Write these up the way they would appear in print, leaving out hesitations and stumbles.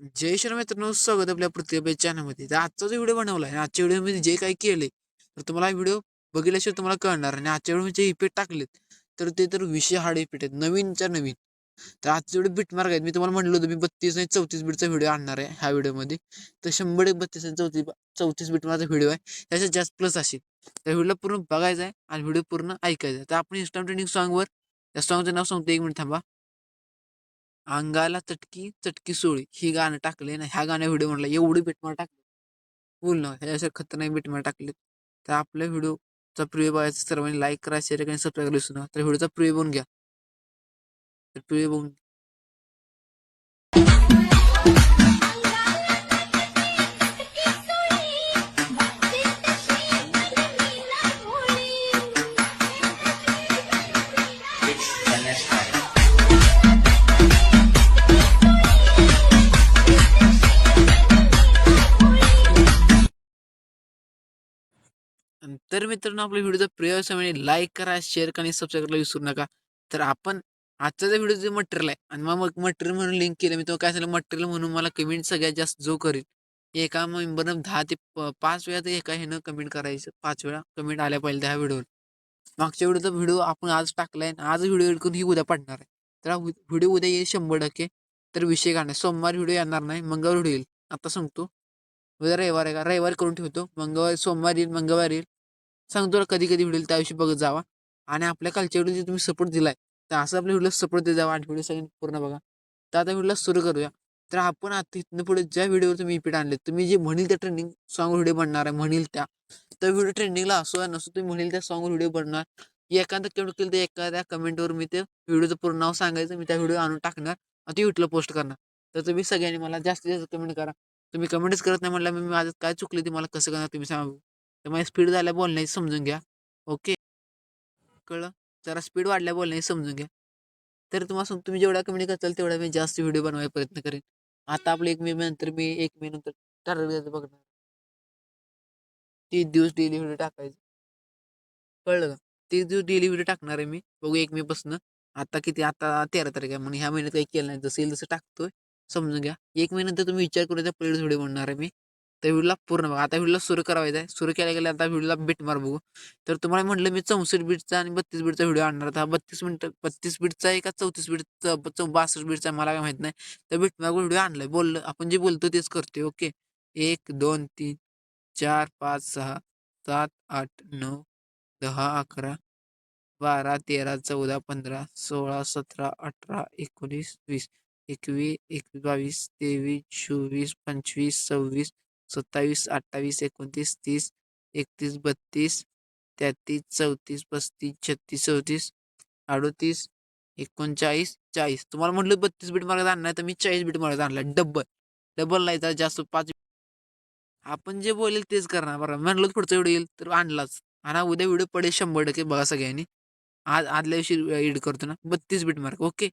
जय श्री मित्रांनो, स्वागत आहे आपल्या प्रतिभा चॅनलमध्ये. तर आजचा जो व्हिडिओ बनवला आहे, आजच्या व्हिडिओमध्ये जे काही केले तर तुम्हाला व्हिडिओ बघितल्याशिवाय तुम्हाला कळणार. आणि आजच्या व्हिडिओमध्ये जे इफेक्ट टाकलेत तर ते तर विषय हार्ड इफेक्ट आहेत, नवीनच्या नवीन. तर आजचे व्हिडिओ बिटमार्क आहेत. मी तुम्हाला म्हटलं होतं मी 32 आणि 34 बीटचा व्हिडिओ आणणार आहे ह्या व्हिडिओमध्ये. तर 100 32 आणि 34 बीट माझा व्हिडिओ आहे, त्याच्यात जास्त प्लस असेल. तर व्हिडिओ पूर्ण बघायचा आहे आणि व्हिडिओ पूर्ण ऐकायचा आहे. तर आपण इन्स्टा ट्रेंडिंग सॉंगवर, त्या सॉंगचं नाव सांगतो, 1 मिनिट थांबा. अंगाला चटकी चटकी सोळी ही गाणं टाकले ना, ह्या गाण्या व्हिडिओ म्हणला एवढी बिटमार टाकले, बोल ना ह्याच्या खतरनाक बिटमार टाकले. तर आपल्या व्हिडिओचा प्रिव्ह्यू बघायचा, सर्वांनी लाईक करा, शेअर करा आणि सबस्क्राईब करा विसरू नका. तर व्हिडिओचा प्रिव्ह्यू बघून घ्या. तर प्रिव्ह्यू बघून तर मित्रांनो, आपल्या व्हिडिओचा प्रिव्ह्यू म्हणजे लाईक करा, शेअर करा आणि सबस्क्राईब करायला विसरू नका. तर आपण आजचा जो व्हिडिओ जे मटेरियल आहे, आणि मग मटेरियल म्हणून लिंक केलं मी, तो काय झालं मटेरियल म्हणून मला कमेंट सगळ्यात जास्त जो करेल, एका मेंबरनं 10 ते 5 वेळा, तर एका ह्यानं कमेंट करायचं, 5 वेळा कमेंट आल्या पाहिजे त्या व्हिडिओवर. मागच्या व्हिडिओचा व्हिडिओ आपण आज टाकलाय आणि आज व्हिडिओ एडिट करून ही उद्या पडणार आहे. तर व्हिडिओ उद्या येईल 100%. तर विषय काय नाही, सोमवार व्हिडिओ येणार नाही, मंगळवार व्हिडिओ येईल. आता सांगतो, उद्या रविवार आहे का, रविवार करून ठेवतो, मंगळवार सोमवार येईल, मंगळवार येईल. सांगतो तुला कधी कधी व्हिडिओ, त्याविषयी बघत जावा. आणि आपल्या कालच्या व्हिडिओ जे तुम्ही सपोर्ट दिलाय, तर असं आपल्या व्हिडिओ सपोर्ट देत जावा आणि व्हिडिओ सगळ्यांनी पूर्ण बघा. तर आता व्हिडिओला सुरू करूया. तर आपण आता इथनं पुढे ज्या व्हिडिओवर तुम्ही रिपीट आणले, तुम्ही जे म्हणील त्या ट्रेंडिंग सॉंग व्हिडिओ बनणार आहे, म्हणील त्या, तर व्हिडिओ ट्रेंडिंगला असो या नसो, तुम्ही म्हणेल त्या सॉंगवर व्हिडिओ बनणार. एखादं कमेंट केलं तर एखाद्या कमेंटवर मी ते व्हिडिओचं पूर्ण नाव सांगायचं, मी त्या व्हिडिओ आणून टाकणार आणि ते युट्यूबला पोस्ट करणार. तर तुम्ही सगळ्यांनी मला जास्तीत जास्त कमेंट करा. तुम्ही कमेंटच करत नाही म्हटलं, मी माझं काय चुकलं ते मला कसं करणार तुम्ही सांगू. तर माझी स्पीड झाल्या बोलण्याची समजून घ्या. ओके, कळलं? जरा स्पीड वाढल्या बोलण्याची समजून घ्या. तर तुम्हाला सांगतो, तुम्ही जेवढा कमेंट करताल तेवढा मी जास्त व्हिडिओ बनवायचा प्रयत्न करेन. आता आपलं 1 मे नंतर मी 1 मे नंतर ठरवलं बघणार, 30 दिवस डेली व्हिडिओ टाकायचं. कळलं का? 30 दिवस डेली व्हिडिओ टाकणार आहे मी. बघू 1 मे पासून. आता किती, आता 13 तारीख आहे, म्हणून ह्या महिन्यात काही केलं नाही. जसं येईल तसं टाकतोय. समजून घ्या. 1 महिन्यानंतर तुम्ही विचार करू, त्या पहिलेच व्हिडिओ बनणार आहे मी. त्या व्हिडिओला पूर्ण बघा. आता व्हिडिओला सुरू करायचं आहे. सुरू केल्या गेल्या आता व्हिडिओला बीट मार बघू. तर तुम्हाला म्हटलं मी 64 बीटचा आणि 32 बीटचा व्हिडिओ आणणार होता. 32 मिनिटं 32 बीटचा आहे का 34 बीटचा, 62 बीटचा मला काय माहित नाही. तर बीट मार व्हिडिओ आणलाय. बोललं आपण जे बोलतो तेच करतोय. ओके. 1, 2, 3, 4, 5, 6, 7, 8, 9, 10, 11, 12, 13, 14, 15, 16, 17, 18, 19, 20, 21, 22, 23, 24, 25, 26, 27, 28, 29, 30, 31, 32, 33, 34, 35, 36, 37, 38, 39, 40. तुम्हाला म्हटलं 32 बीट मार्गात आणणार, तर मी 40 बीट मार्गात आणला. डबल डबल नाही तर जास्त 5. आपण जे बोलेल तेच करणार बरं. म्हणलं पुढचा व्हिडिओ येईल तर आणलाच. आणि उद्या व्हिडिओ पडेल 100% बघा सगळ्यांनी. आज आदल्या दिवशी एडिट करतो ना, 32 बीट मार्क. ओके.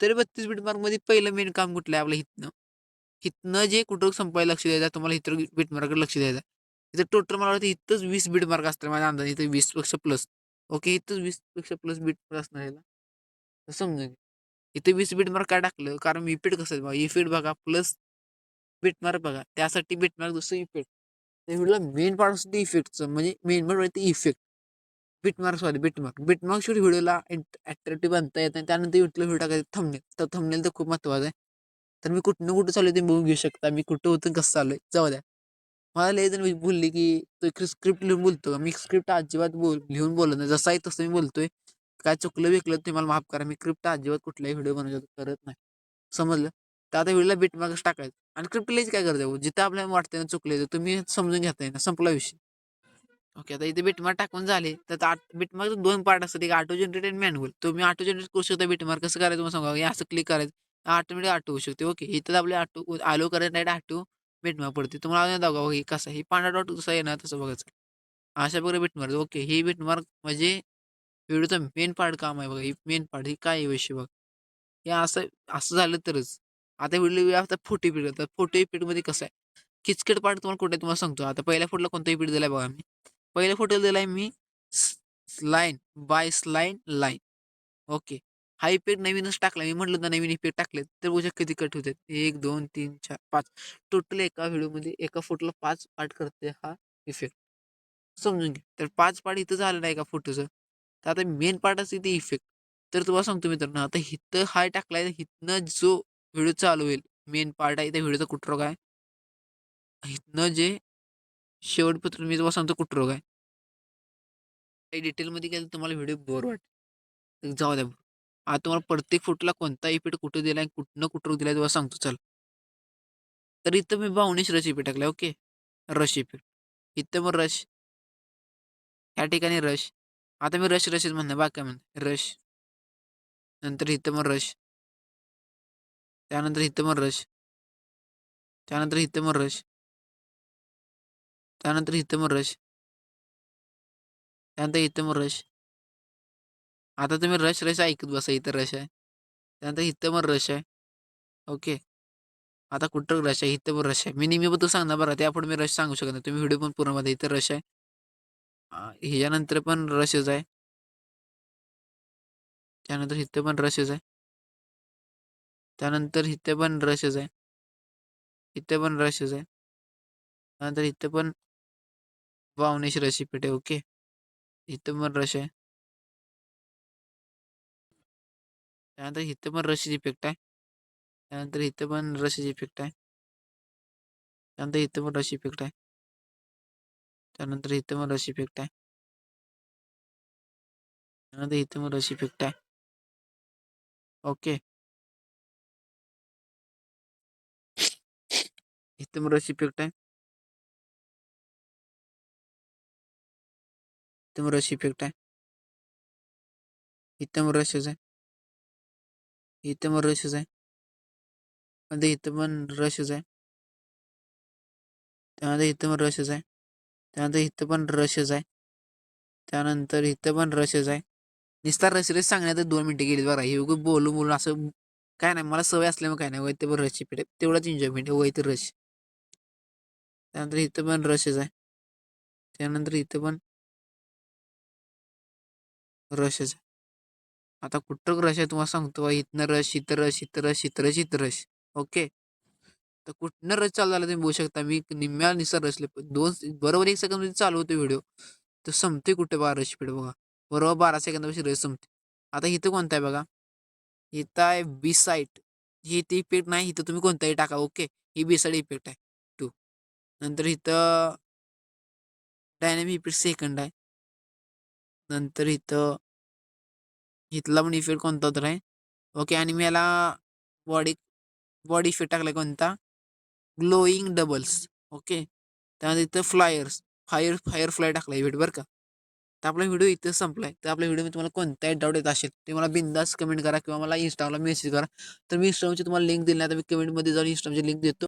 तरी 32 बीट मार्कमध्ये पहिलं मेन काम कुठलं आहे आपलं, हितनं. हितनं जे कुठं संपायला लक्ष द्यायचं, तुम्हाला इतर बीट मार्ककडे लक्ष द्यायचं. इथं टोटल मला वाटतं इथंच 20 बीट मार्क असतात माझ्या अंदाजे. इथं 20 पेक्षा प्लस. ओके, इथंच 20 पेक्षा प्लस बीट असणार याला. तर समजून घ्या. इथे 20 बीट मार्क काय टाकलं, कारण इफेक्ट कसं आहे बघा, इफेक्ट बघा प्लस बीटमार्क बघा. त्यासाठी बीटमार्क दुसरं इफेक्ट. त्या व्हिडिओला मेन पार्ट असतो इफेक्टचं, म्हणजे main part effect. Beatmark sorry beatmark. Beatmark शिवाय व्हिडिओला अट्रॅक्टिव्ह बनता येत नाही. त्यानंतर युट्यूबला व्हिडिओ टाकायचं थंबनेल. तर थंबनेल तर खूप महत्त्वाचं आहे. तर मी कुठं कुठं चालू आहे ते बघून घेऊ शकता. मी कुठं होतं कसं चालू आहे, जाऊ द्या. मला लय जण बोलली की तो स्क्रिप्ट लिहून बोलतो का. मी स्क्रिप्ट अजिबात लिहून बोलत नाही. जसं आहे तसं मी बोलतोय. काय चुकलं विकलं ते मला माफ करा. मी स्क्रिप्ट अजिबात कुठलाही व्हिडिओ बनवतो करत नाही. समजलं? तर आता व्हिडिओला बीटमार्कच टाकायचं. आणि स्क्रिप्ट काय करते हो, जिथं आपल्याला वाटतं ना चुकले, तर तुम्ही समजून घेताय ना, संपला विषय. ओके, आता इथे बीटमार्क टाकून झाले. तर बीटमार्क 2 पार्ट असतात. एक ऑटो जनरेट आणि मॅन्युअल. तुम्ही ऑटो जनरेट करू शकता बीटमार्क. कसं करायचं तुम्हाला सांगा. हे असं क्लिक करायचं. ऑटोमॅटिक ऑटो होऊ शकते. ओके, इथं आपले ऑटो आलो करायचं नाही, ऑटो बीटमार्क पडते. तुम्हाला दाखवा हे कसं आहे. हे पांढरा डॉट जसं येणार तसं बघायचं. अशा प्रकारे बीटमार्क. ओके, ही बीटमार्क म्हणजे व्हिडिओचं मेन पार्ट काम आहे बघा. ही मेन पार्ट ही काय विषय बघा. हे असं असं झालं तरच. आता व्हिडिओ आता फोटो इफेक्ट करतात. फोटो इफेक्टमध्ये कसं आहे, किचकट पार्ट तुम्हाला कुठे तुम्हाला सांगतो. आता पहिल्या फोटोला कोणता इफेक्ट दिलाय बघा मी. पहिल्या फोटोला दिलाय मी स्लाईन बाय स्लाईन लाईन. ओके. हा इफेक्ट नवीनच टाकला. मी म्हटलं तर नवीन इफेक्ट टाकले तर बघू शकता किती कट होते. 1, 2, 3, 4, 5 टोटल एका व्हिडिओमध्ये एका फोटोला 5 पार्ट करते हा इफेक्ट. समजून घ्या. तर 5 पार्ट इथं झालं नाही एका फोटोचं. तर आता मेन पार्ट असते ते इफेक्ट. तर तुम्हाला सांगतो मित्रांनो, आता इथं हाय टाकलाय, इथनं जो व्हिडिओ चालू होईल, मेन पार्ट आहे त्या व्हिडिओचा कुठं काय, इथनं जे शेवटपर्यंत मी तुम्हाला सांगतो कुठं रोग आहे. काही डिटेलमध्ये गेलं तुम्हाला व्हिडिओ बोर वाटेल. जाऊ द्या. आता तुम्हाला प्रत्येक फोटोला कोणता इफेक्ट कुठं दिलाय, कुठनं कुठं दिलाय तुम्हाला सांगतो चला. तर इथं मी बावनिश रश इफेक्ट टाकलाय. ओके. Rush effect. इथं मग रश. ह्या ठिकाणी रश. आता मी रशच म्हणणार, बाकी काय म्हणणार रश. नंतर इथं मग रश. त्यानंतर इथं मग रश. त्यानंतर इथं मग रश. त्यानंतर इथं मग रश. त्यानंतर इथं मग रश. आता तुम्ही रश ऐकत बसा, इथं रश आहे. त्यानंतर इथं मग रश आहे. ओके. आता कुठं रश आहे, इथं पण रश आहे. मी नेहमी बद्दल सांगणार बरं, त्यापुढे मी रश सांगू शकत नाही. तुम्ही व्हिडिओ पण पूर्णमध्ये इथं रश आहे. ह्याच्यानंतर पण रशच आहे. त्यानंतर इथं पण रशच आहे. त्यानंतर इथं पण रशच आहे. इथं पण रशच आहे. त्यानंतर इथं पण वावणेशी रशी पेट आहे. ओके. इथं पण रश आहे. त्यानंतर इथं पण रशीची इफेक्ट आहे. त्यानंतर इथं पण रशीची इफेक्ट आहे. त्यानंतर इथं पण रशी इफेक्ट आहे. त्यानंतर इथं पण रशी इफेक्ट आहे. त्यानंतर इथं पण रशी इफेक्ट आहे. ओके. इथं पण रशी इफेक्ट आहे. इथं पण रशी इफेक्ट आहे. इथं पण रशच आहे. इथं पण रशच आहे. आणि इथं पण रशच आहे. त्यानंतर इथं पण रशच आहे. त्यानंतर इथं पण रशच आहे. त्यानंतर इथं पण रशच आहे. निस्तार रश सांगण्यात 2 मिनिटं गेली बघा. हे उगं बोलून बोलून असं काय नाही, मला सवय असल्यामुळे काय नाही. वैते पण रशची पेट तेवढाच एन्जॉयमेंट आहे. वैते रश. त्यानंतर इथं पण रशच आहे. त्यानंतर इथं पण रशच आहे. आता कुठं रश आहे तुम्हाला सांगतो. इथनं रश, इथं रश, इथं रश, इथं रश, इथं रश. ओके. तर कुठनं रश चालू झाला तुम्ही बघू शकता. मी निम्म्या निसार रचले. बरोबर 1 सेकंद चालू होतो व्हिडिओ. तर संपते कुठे 12 स्पीड बघा. बरोबर 12 सेकंदापासून रेस संपते. आता इथं कोणता आहे बघा. इथं आहे बी साईट. ही ती इफेक्ट नाही. इथं तुम्ही कोणताही टाका. ओके. ही बी साईड इफेक्ट आहे. 2. नंतर इथं डायनॅमिक इफेक्ट सेकंड आहे. नंतर इथं इथला पण इफेक्ट कोणता तर आहे. ओके. आणि मी याला बॉडी बॉडी इफेक्ट टाकलाय कोणता, ग्लोईंग डबल्स. ओके. त्यानंतर इथं फ्लायर्स फायर फ्लाय टाकला इव्हेंट बरं का. तर आपला व्हिडिओ इथं संपलाय. तर आपल्या व्हिडिओमध्ये तुम्हाला कोणताही डाऊट येत असेल ते मला बिंदास कमेंट करा किंवा मला इंस्टाला मेसेज करा. तर मी इंस्टाग्रामची तुम्हाला लिंक दिली नाही, तर मी कमेंटमध्ये जाऊन इंस्टाग्रामची लिंक देतो.